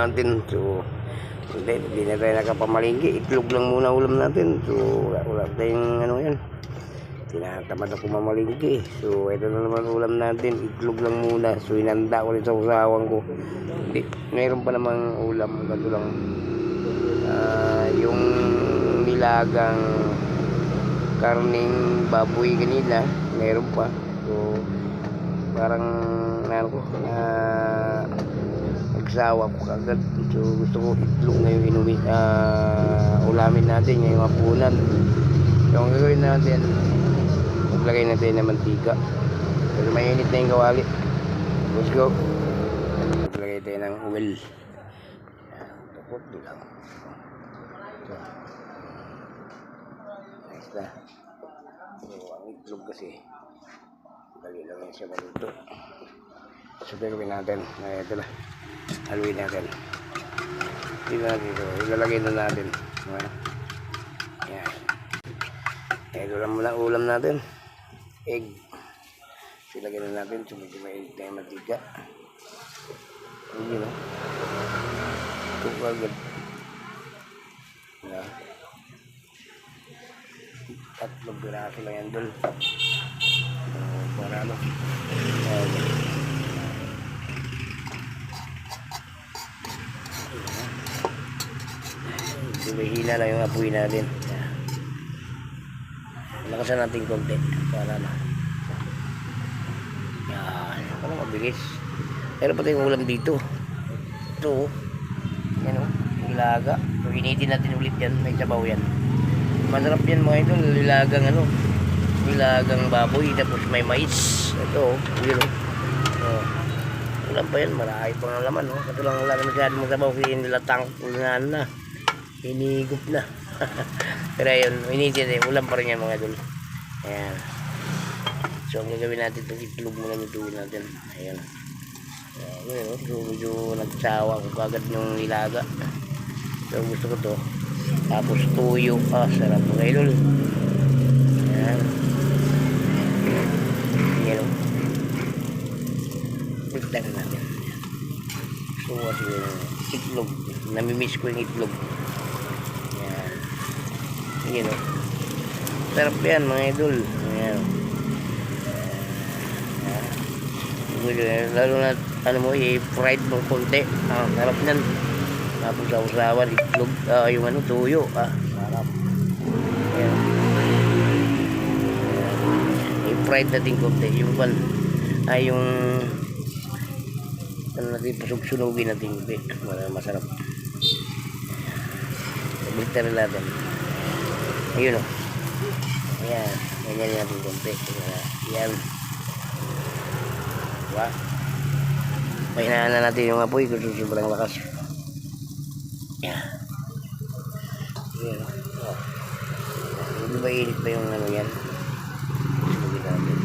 natin. So, hindi na tayo nakapamalingki. Itlog lang muna ulam natin. So, wala tayong ano yan. Tinatamad ako mamalingki. So, ito na naman ulam natin. Itlog lang muna. So, inanda ko rin sa usawan ko. Hindi, mayroon pa namang ulam. Ganito lang. Yung nilagang karning baboy kanina, mayroon pa. So, parang ano ko, nagsawa ko agad. So, gusto ko itlog na yung inumin, ulamin natin, yung hapunan. So, ang gagawin natin, maglagay natin ng mantika. Pero mainit na yung kawali. Let's go. Maglagay tayo ng oil. Tapos lang. So, nice na. So, ang itlog kasi dali lang yan siya maluto. So, gagawin natin. Ito na. Haluin natin. Dito natin ito. Ilalagay na natin. Ayan. Ito lang muna ulam natin. Egg. So, ilagay na natin. So, medyo mainit na yung mantika. Hindi na. Ito agad. Ayan. Tatlong piraso lang yan dul. Para ano. Hila lang yung apoy natin. Lakasan natin konti para ano. Yan. Parang mabilis. Pero pati yung ulam dito. Ito. Yan o. Ilaga. So, initin natin ulit yan. May sabaw yan. Masarap yan mga idol. Ilagang ano. Ilagang baboy. Tapos may mais. Ito. Yun o. Ulam pa yan. Marami pang laman. Ito lang wala na masyadong masabaw. Kasi nilatang. Ulan na. Hinigop na. Pero ayun. Initin natin. Ulam pa rin yan mga idol. Ayan. So ang gagawin natin itong itlog muna nituin natin. Ayan. Ayan. So medyo nagsawa ko kagad yung ilaga. So gusto ko to. Tapos tuyo. Sarap mga idol. Ayan. Ayan o. Tignan natin. So kasi yung itlog. Namimiss ko yung itlog. Ayan. Ayan o. Sarap yan mga idol. Ayan. Lalo na ano mo i-fried mo konti. Sarap yan. Tapos sa usawan itlog, yung ano tuyo. Sarap. Ayan. I-fried natin konti. Yung pan ay yung ano natin pasugsunugin natin konti. Masarap. Baliktad natin. Ayun o. Ayan. Ganyan natin konti. Ayan. Diba? Pahinaan na natin yung apoy kung sobrang lakas. Ayan. Ayan. Hindi ba init pa yung ano yan? Sunugin natin.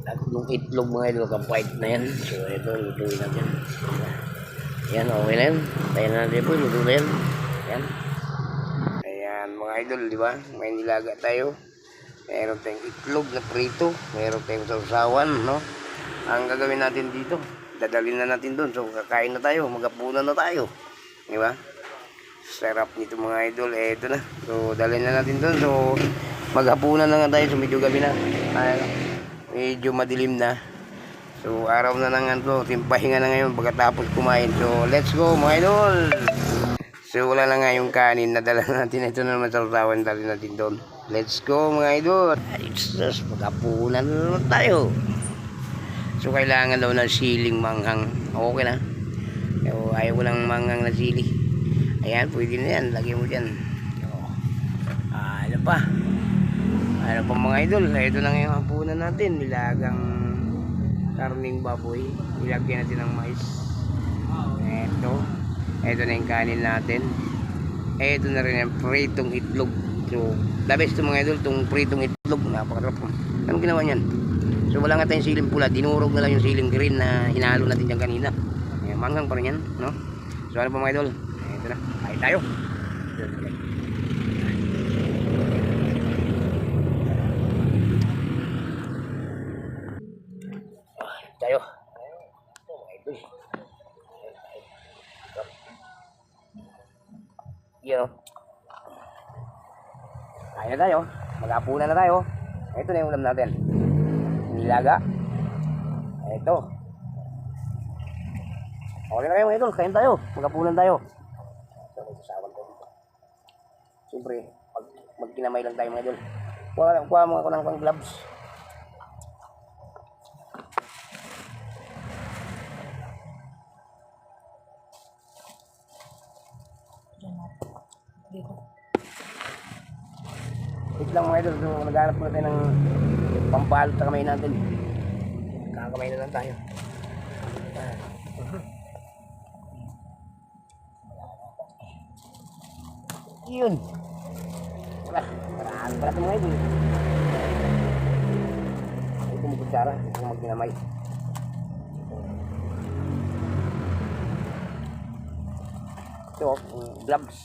At yung itlog mga idol, kapait na yan. So ito, lutuin natin. Ayan, okay na yan. Tayo na natin po, luto na yan. Ayan. Ayan mga idol, di ba? May nilaga tayo. Meron tayong itlog na prito. Meron tayong sausawan, no? Ang gagawin natin dito, dadalhin na natin doon. So, kakain na tayo. Magapunan na tayo. Di ba? Sarap nito mga idol. Ito na. So, dalhin na natin doon. So, maghapunan na nga tayo. So, medyo gabi na. Medyo madilim na. So, araw na nga ito. Timpahinga na ngayon pagkatapos kumain. So, let's go mga idol. So, wala na nga yung kanin. Nadala natin. Ito na naman sa sausawan. Dalhin natin doon. Let's go mga idol. It's just maghapunan na naman tayo. So kailangan daw ng siling manghang. Okay na. So, ayaw ko lang manghang na sili. Ayan, pwede na yan. Lagyan mo dyan. So, ano pa? Ano pa mga idol? Ito lang yung hapunan natin. Nilagang karning baboy. Ilagyan natin ng mais. Ito na yung kanin natin. Ito na rin yung pritong itlog. So, the best to mga idol, itong pritong itlog. Napakarap. Anong ginawa niyan? So, wala nga tayong siling pula. Dinurog na lang yung siling green na hinalo natin dyan kanina. Ayan, manghang pa rin yan, no? So, ano pa mga idol? Ito na. Kain tayo. Yun o. Kaya na tayo. Mag-apunan na tayo. Ito na yung ulam natin. Nilaga. Ito. Okay na kayo mga idol. Kain tayo. Mag-apunan tayo. Ito, may sasawag ko dito. Siyempre, magkinamay lang tayo mga idol. Kuha mga ko ng pang gloves. Dito. Wait lang mga idol, naghanap muna tayo ng pampalot sa kamay natin. Kakamay na lang tayo. Yun. Wala, maraan pala ito mga idol. Ito mo kutsara, ito mo magkinamay. Ito, gloves.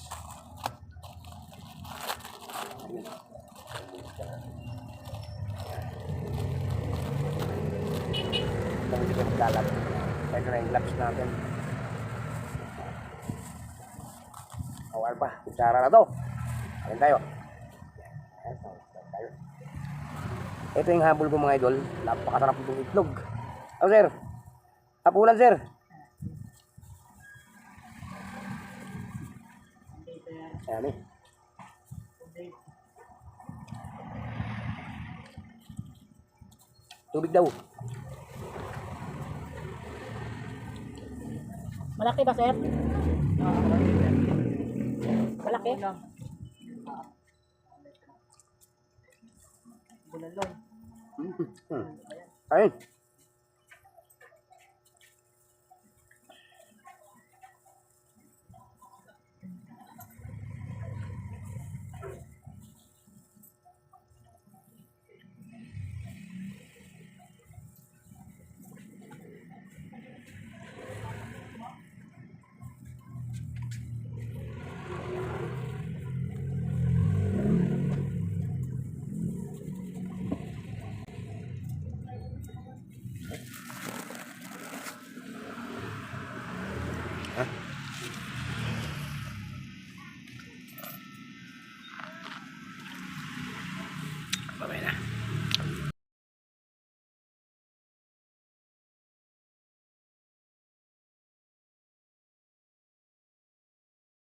Itong hindi ko maglalap. Ito na yung gloves natin. Awal pa, kutsara na to. Ayan tayo. Ito yung habol ko mga idol. Napakasarap itong itlog. Oh sir, hapunan sir. Ayan eh. Tubig daw. Malaki ba, sir? Malaki? Bulalong. Ayun. Hah?